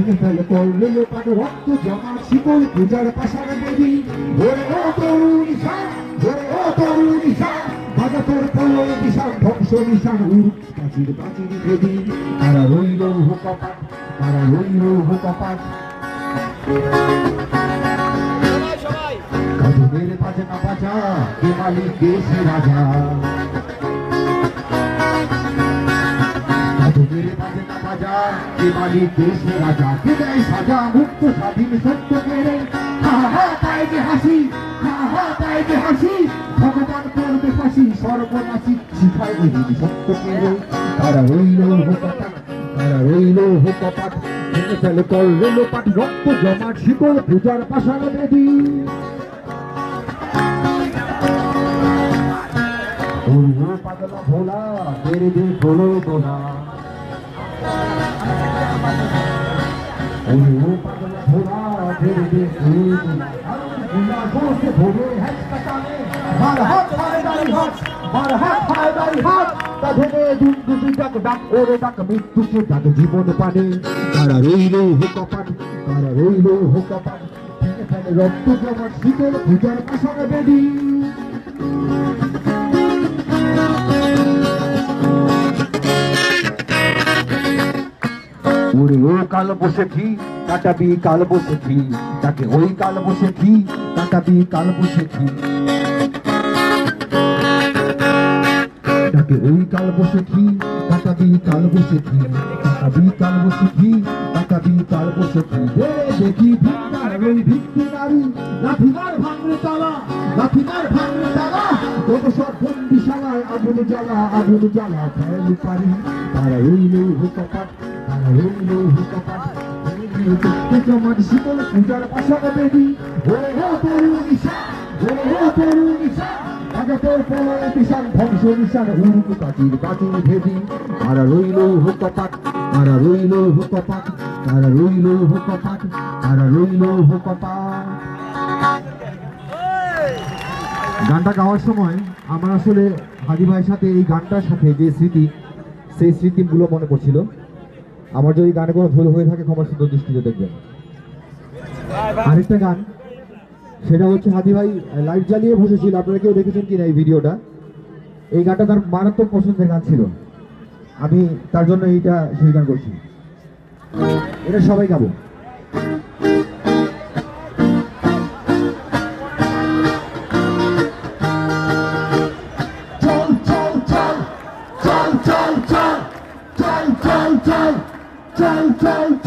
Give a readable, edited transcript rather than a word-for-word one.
ভেঙে ফেলে করলে লোপাট রক্ত জমা শিকল পূজার পাশার দেবী ওরে ও তরুণ ঈশান ওরে ও তরুণ ঈশান বাজা তোর প্রলয় বিশাল ধ্বংস নিশান উড় প্রাচীর প্রাচীর দেবী তারা রইল হুকপাট তারা রইল হুকপাট কাঁধের বাজে না বাজা কে মালিক দেশে রাজা কাঁধের বাজে না বাজা কে মালিক দেশে রাজা কে দেয় সাজা মুক্ত স্বাধীন সত্য কেড়ে হা হা পায় যে হাসি হা হা পায় যে হাসি ভগবান করবে ফাঁসি সর্বনাশী শিখায় দেবী সত্য কেড়ে তারা রইল হুকপাট তারা রইল হুকপাট ভেঙে ফেলে করলে লোপাট রক্ত জমাট শিকল পূজার পাশার দেবী পাগলা ভোলা তেরে দে ভোলো গোলা পাগলা ভোলা তেরে দে ভোলো গোলা গোসে ভোলে হ্যাচ কাটানে মার হাত ফায় দাড়ি হাত মার হাত ফায় দাড়ি হাত কাঁধে দুন্দুবি ডাক ডাক ওরে ডাক মৃত্যুকে ডাক জীবন পানে তারা রইল হুকপাট তারা রইল হুকপাট ভেঙে ফেলে রক্ত জমাট শীতল পূজার পাশার বেদি ওরে ও কাল বসেছি কাটাবি কাল বসেছি তাকে ওই কাল বসেছি কাটাবি কাল বসেছি তাকে ওই কাল বসেছি কাটাবি কাল বসেছি কাটাবি কাল বসেছি কাটাবি কাল বসেছি দেখি ভিক্ষার ওই ভিক্ষি নারী লাঠিমার ভাঙড়ে তালা লাঠিমার ভাঙড়ে তালা কত সব বন্দিশালায় আগুন জ্বালা ফেলি পারি তারা রইল হুকপাট তারা রইল হুকপাট জমাট শীতল পূজার পাশার বেদি ওরে ও তরুণ ঈশান ওরে ও তরুণ ঈশান তোর প্রলয় বিশাল ধ্বংস নিশান উড়ুক কাটির কাটির ভেদি তারা রইল হুকপাট তারা রইল হুকপাট তারা রইল হুকপাট তারা রইল হুকপাট। গানটা গাওয়ার সময় আমার আসলে হাদি ভাইয়ের সাথে এই গানটার সাথে যে স্মৃতি সেই স্মৃতিগুলো মনে পড়ছিল। আমার যদি গানে কোনো ভুল হয়ে থাকে ক্ষমা সুন্দর দৃষ্টিতে দেখবেন। আরেকটা গান সেটা হচ্ছে হাদি ভাই লাইট জ্বালিয়ে বসেছিল, আপনারা কেউ দেখেছেন কিনা এই ভিডিওটা। এই গানটা তার মারাত্মক পছন্দের গান ছিল, আমি তার জন্য এইটা সেই গান করছি, এটা সবাই গাবো।